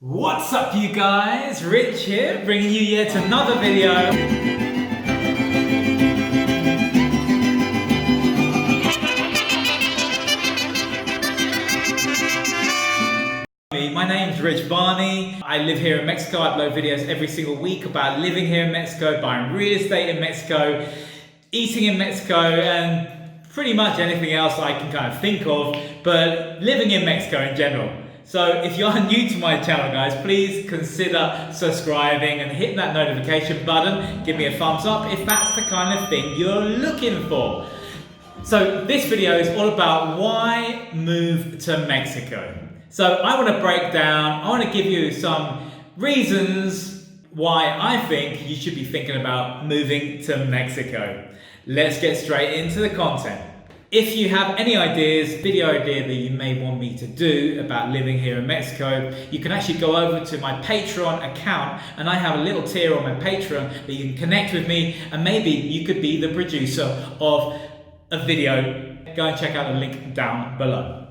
What's up you guys, Rich here, bringing you yet another video. My name's Rich Barney. I live here in Mexico. I upload videos every single week about living here in Mexico, buying real estate in Mexico, eating in Mexico, and pretty much anything else I can kind of think of, but living in Mexico in general. So if you're new to my channel, guys, please consider subscribing and hit that notification button. Give me a thumbs up if that's the kind of thing you're looking for. So this video is all about why move to Mexico. So I want to break down, I want to give you some reasons why I think you should be thinking about moving to Mexico. Let's get straight into the content. If you have any ideas, video idea that you may want me to do about living here in Mexico, you can actually go over to my Patreon account, and I have a little tier on my Patreon that you can connect with me, and maybe you could be the producer of a video. Go and check out the link down below.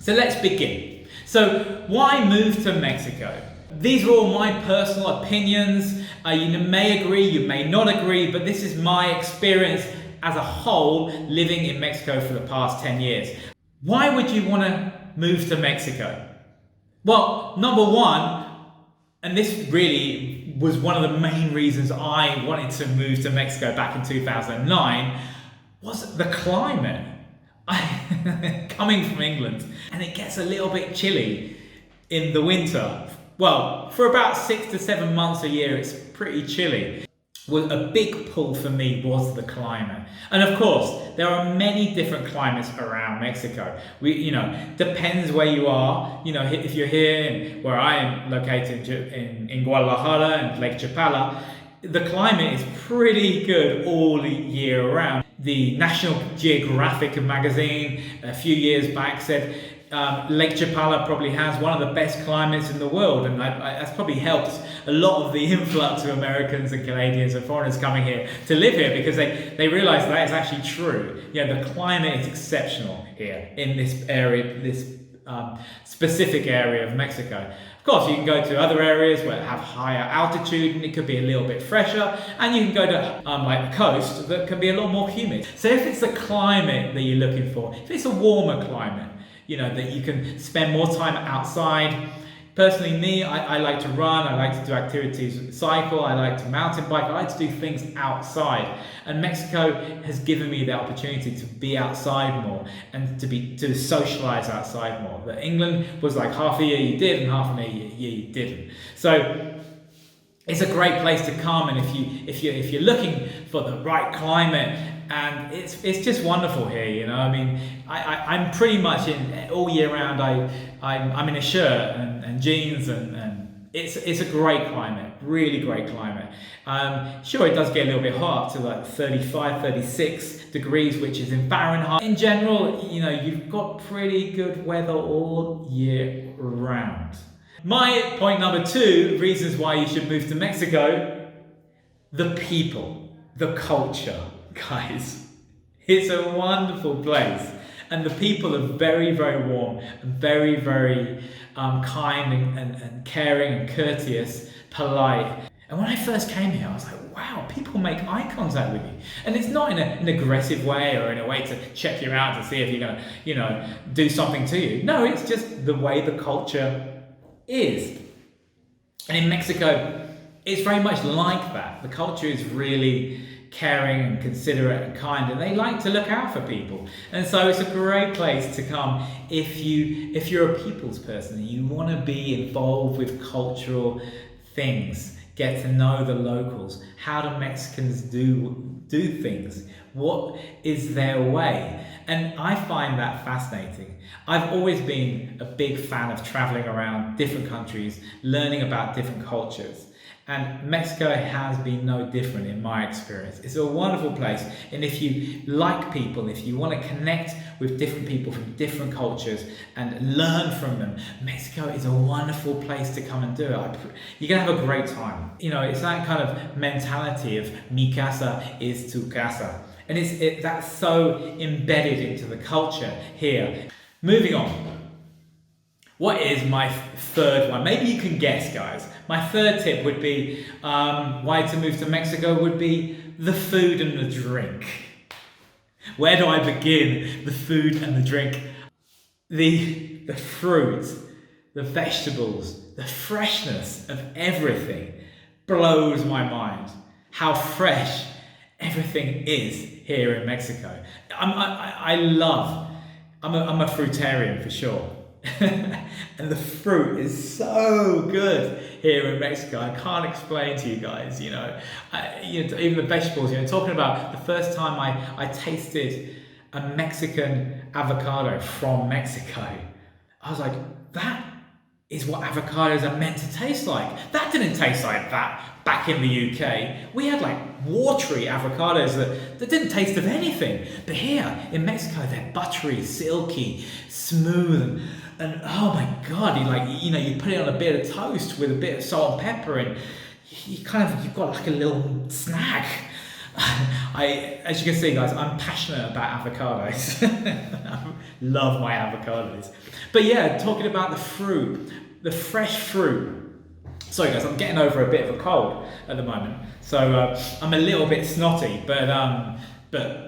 So let's begin. So why move to Mexico? These are all my personal opinions. You may agree, you may not agree, but this is my experience as a whole living in Mexico for the past 10 years. Why would you want to move to Mexico? Well, number one, and this really was one of the main reasons I wanted to move to Mexico back in 2009, was the climate. Coming from England, and it gets a little bit chilly in the winter. Well, for about 6 to 7 months a year, it's pretty chilly. Well, a big pull for me was the climate. And of course, there are many different climates around Mexico. Depends where you are. If you're here, where I am located in Guadalajara and Lake Chapala, the climate is pretty good all year round. The National Geographic magazine a few years back said Lake Chapala probably has one of the best climates in the world, and that's probably helped a lot of the influx of Americans and Canadians and foreigners coming here to live here, because they realize that is actually true. The climate is exceptional here in this area, this specific area of Mexico. Of course, you can go to other areas where have higher altitude and it could be a little bit fresher, and you can go to like the coast that can be a lot more humid. So if it's the climate that you're looking for, if it's a warmer climate, that you can spend more time outside. Personally, me, I like to run, I like to do activities, cycle, I like to mountain bike, I like to do things outside. And Mexico has given me the opportunity to be outside more and to socialize outside more. But England was like half a year you did and half a year you didn't. So it's a great place to come, and if you're looking for the right climate, and it's just wonderful here, I'm pretty much in all year round. I'm in a shirt and jeans, and it's a great climate, really great climate. Sure, it does get a little bit hot, up to like 35, 36 degrees, which is in Fahrenheit. In general, you've got pretty good weather all year round. My point number 2, reasons why you should move to Mexico: the people, the culture. Guys, it's a wonderful place, and the people are very, very warm and very, very kind and caring and courteous, polite. And when I first came here, I was like, wow, people make eye contact with you, and it's not in an aggressive way or in a way to check you out to see if you're gonna, do something to you. No, it's just the way the culture is. And in Mexico, it's very much like that. The culture is really caring and considerate and kind, and they like to look out for people. And so it's a great place to come if you're a people's person and you want to be involved with cultural things, get to know the locals. How do Mexicans do things? What is their way? And I find that fascinating. I've always been a big fan of traveling around different countries, learning about different cultures. And Mexico has been no different in my experience. It's a wonderful place. And if you like people, if you want to connect with different people from different cultures and learn from them, Mexico is a wonderful place to come and do it. You're going to have a great time. It's that kind of mentality of mi casa is tu casa. And that's so embedded into the culture here. Moving on. What is my third one? Maybe you can guess, guys. My third tip would be why to move to Mexico would be the food and the drink. Where do I begin? The food and the drink. The fruit, the vegetables, the freshness of everything blows my mind. How fresh everything is here in Mexico. I'm a fruitarian for sure. And the fruit is so good here in Mexico. I can't explain to you guys, even the vegetables, talking about the first time I tasted a Mexican avocado from Mexico. I was like, that is what avocados are meant to taste like. That didn't taste like that back in the UK. We had like watery avocados that didn't taste of anything. But here in Mexico, they're buttery, silky, smooth, and oh my God, you put it on a bit of toast with a bit of salt and pepper, and you've got like a little snack. As you can see, guys, I'm passionate about avocados. I love my avocados. But yeah, talking about the fruit, the fresh fruit. Sorry guys, I'm getting over a bit of a cold at the moment, so I'm a little bit snotty, but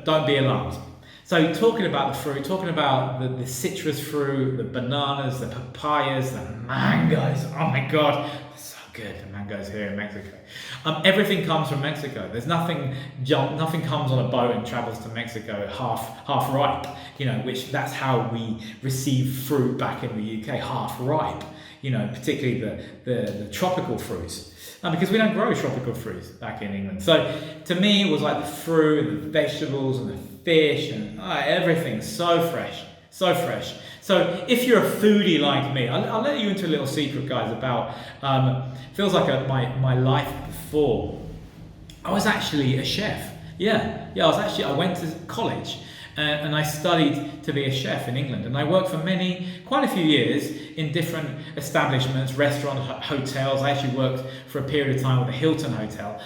don't be alarmed. So talking about the fruit, talking about the citrus fruit, the bananas, the papayas, the mangoes. Oh my God, so good, the mangoes here in Mexico. Everything comes from Mexico. There's nothing comes on a boat and travels to Mexico half ripe, which that's how we receive fruit back in the UK, half ripe, particularly the tropical fruits. Because we don't grow tropical fruits back in England. So to me, it was like the fruit and the vegetables and the fish and everything so fresh, so fresh. So if you're a foodie like me, I'll let you into a little secret, guys, about, feels like my life before. I was actually a chef. Yeah, I went to college and I studied to be a chef in England. And I worked for quite a few years in different establishments, restaurants, hotels. I actually worked for a period of time with the Hilton Hotel.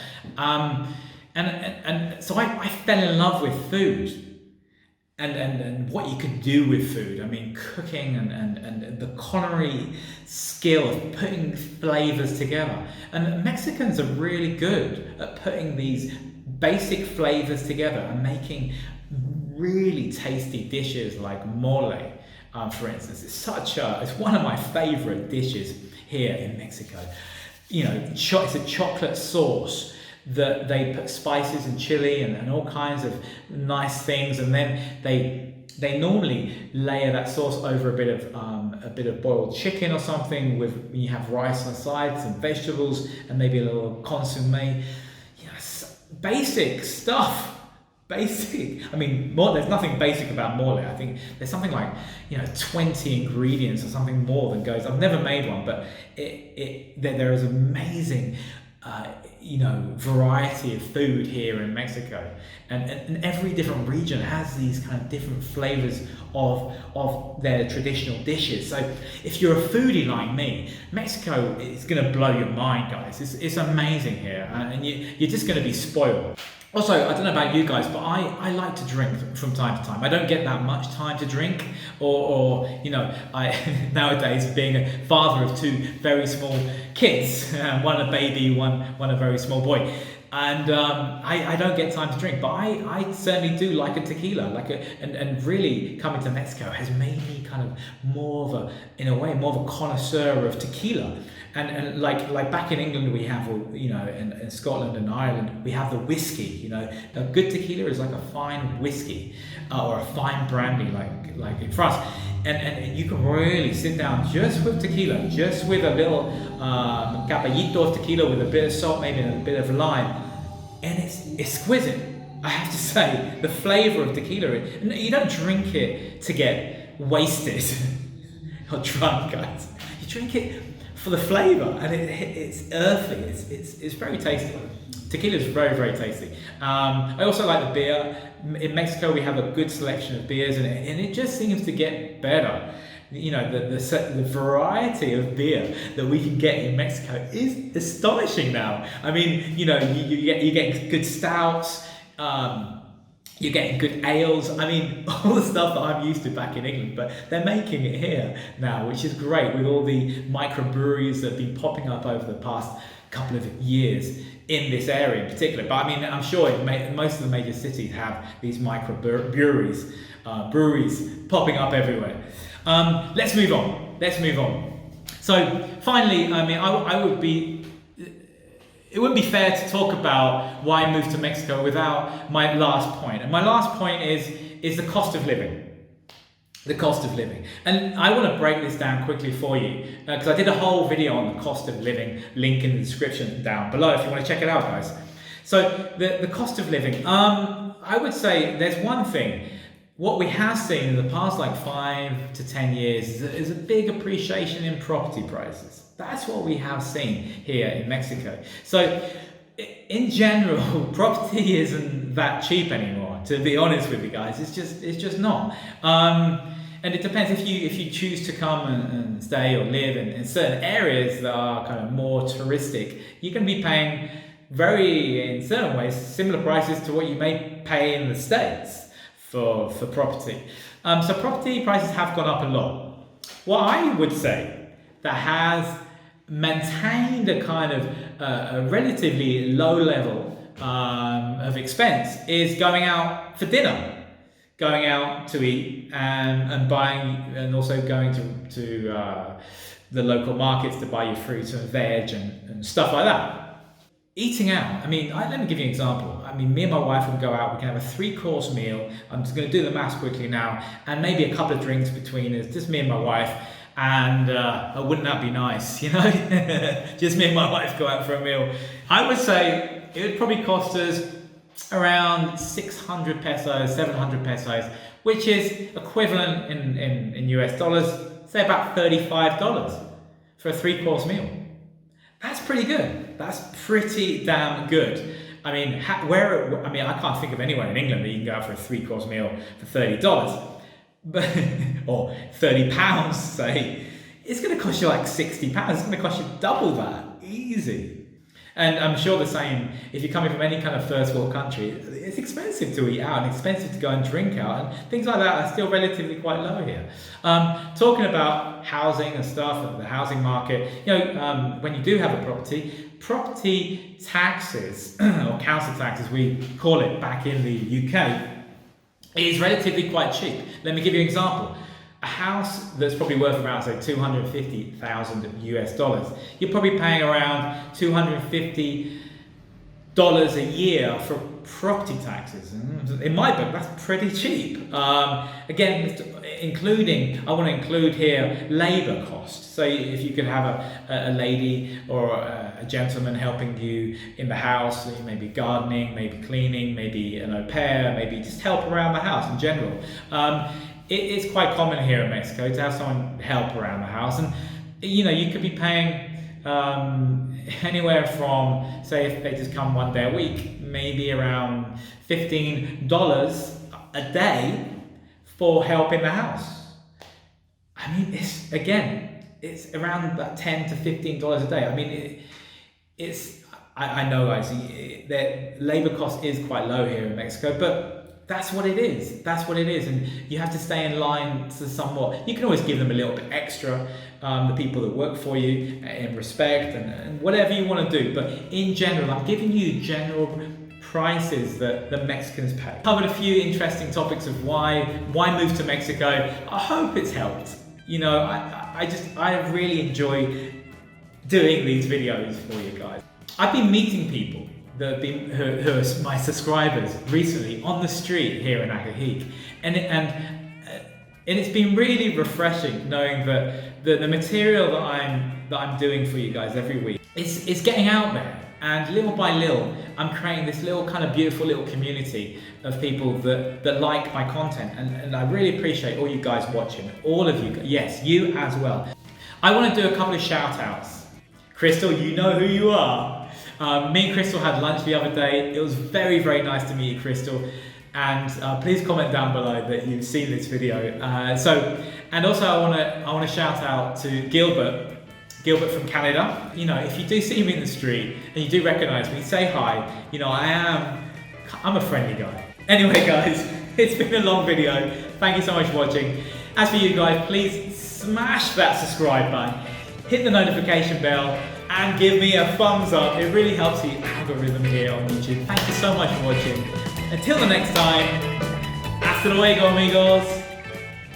And so I fell in love with food. And what you could do with food. I mean, cooking and the culinary skill of putting flavors together. And Mexicans are really good at putting these basic flavors together and making really tasty dishes like mole, for instance. It's one of my favorite dishes here in Mexico. It's a chocolate sauce that they put spices and chili and all kinds of nice things, and then they normally layer that sauce over a bit of boiled chicken or something. You have rice on the side, some vegetables, and maybe a little consommé. Basic stuff. Basic. I mean, there's nothing basic about mole. I think there's something like 20 ingredients or something more that goes. I've never made one, but there is amazing variety of food here in Mexico, and every different region has these kind of different flavors of their traditional dishes. So if you're a foodie like me, Mexico is going to blow your mind, guys. It's amazing here, and you're just going to be spoiled. Also, I don't know about you guys, but I like to drink from time to time. I don't get that much time to drink, or I nowadays being a father of two very small kids, one a baby, one a very small boy, and I don't get time to drink. But I certainly do like a tequila, and really coming to Mexico has made me kind of more of a connoisseur of tequila. And like back in England, we have, in Scotland and Ireland, we have the whiskey. A good tequila is like a fine whiskey or a fine brandy, like in France. And you can really sit down just with tequila, just with a little caballito of tequila with a bit of salt, maybe a bit of lime, and it's exquisite. I have to say, the flavor of tequila. You don't drink it to get wasted or drunk, guys. You drink it for the flavor, and it's earthy. It's very tasty. Tequila is very, very tasty. I also like the beer. In Mexico, we have a good selection of beers, and it just seems to get better. The variety of beer that we can get in Mexico is astonishing now. I mean, you get good stouts. You're getting good ales. I mean, all the stuff that I'm used to back in England, but they're making it here now, which is great with all the microbreweries that have been popping up over the past couple of years in this area in particular. But I mean, I'm sure most of the major cities have these microbreweries, breweries popping up everywhere. Let's move on. So finally, I mean, it wouldn't be fair to talk about why I moved to Mexico without my last point. And my last point is the cost of living. The cost of living. And I want to break this down quickly for you because I did a whole video on the cost of living, link in the description down below if you want to check it out, guys. So the cost of living, I would say there's one thing. What we have seen in the past like 5 to 10 years is a big appreciation in property prices. That's what we have seen here in Mexico. So in general, property isn't that cheap anymore, to be honest with you guys. It's just not. And it depends if you choose to come and stay or live in certain areas that are kind of more touristic, you're going to be paying in certain ways, similar prices to what you may pay in the States for property. So property prices have gone up a lot. What I would say that has maintained a kind of a relatively low level of expense is going out for dinner, going out to eat and buying, and also going to the local markets to buy your fruits and veg and stuff like that. Eating out, I mean, let me give you an example. I mean, me and my wife would go out, we can have a 3-course meal. I'm just going to do the maths quickly now, and maybe a couple of drinks between us, just me and my wife. And wouldn't that be nice, you know? Just me and my wife go out for a meal. I would say it would probably cost us around 600 pesos, 700 pesos, which is equivalent in US dollars, say about $35 for a 3-course meal. That's pretty good. That's pretty damn good. I mean, I can't think of anywhere in England that you can go out for a 3-course meal for $30. But, or £30, say. It's going to cost you like £60. It's going to cost you double that. Easy. And I'm sure the same if you're coming from any kind of first world country. It's expensive to eat out and expensive to go and drink out, and things like that are still relatively quite low here. Talking about housing and stuff and the housing market, you know, when you do have a property taxes or council tax as we call it back in the UK is relatively quite cheap. Let me give you an example. A house that's probably worth around, say, $250,000 US dollars, you're probably paying around $250 a year for property taxes. In my book, that's pretty cheap. Again, I want to include here labour costs. So if you could have a lady or a gentleman helping you in the house, maybe gardening, maybe cleaning, maybe an au pair, maybe just help around the house in general. It's quite common here in Mexico to have someone help around the house, and you know, you could be paying anywhere from, say, if they just come one day a week, maybe around $15 a day for help in the house. I mean, it's around that $10 to $15 a day. I mean, I know, guys, the labor cost is quite low here in Mexico, but that's what it is. And you have to stay in line to somewhat. You can always give them a little bit extra, the people that work for you, in respect and whatever you want to do. But in general, I'm giving you general prices that the Mexicans pay. Covered a few interesting topics of why move to Mexico. I hope it's helped. You know, I really enjoy doing these videos for you guys. I've been meeting people that who are my subscribers recently on the street here in Acajig, and it's been really refreshing knowing that the material that I'm doing for you guys every week is getting out there, and little by little I'm creating this little kind of beautiful little community of people that like my content, and I really appreciate all you guys watching, all of you, yes, you as well. I want to do a couple of shout outs. Crystal, you know who you are. Me and Crystal had lunch the other day. It was very, very nice to meet you, Crystal. And please comment down below that you've seen this video. And also I want to shout out to Gilbert from Canada. You know, if you do see me in the street and you do recognise me, say hi. You know, I'm a friendly guy. Anyway guys, it's been a long video. Thank you so much for watching. As for you guys, please smash that subscribe button, hit the notification bell, and give me a thumbs up. It really helps the algorithm here on YouTube. Thank you so much for watching. Until the next time, hasta luego amigos.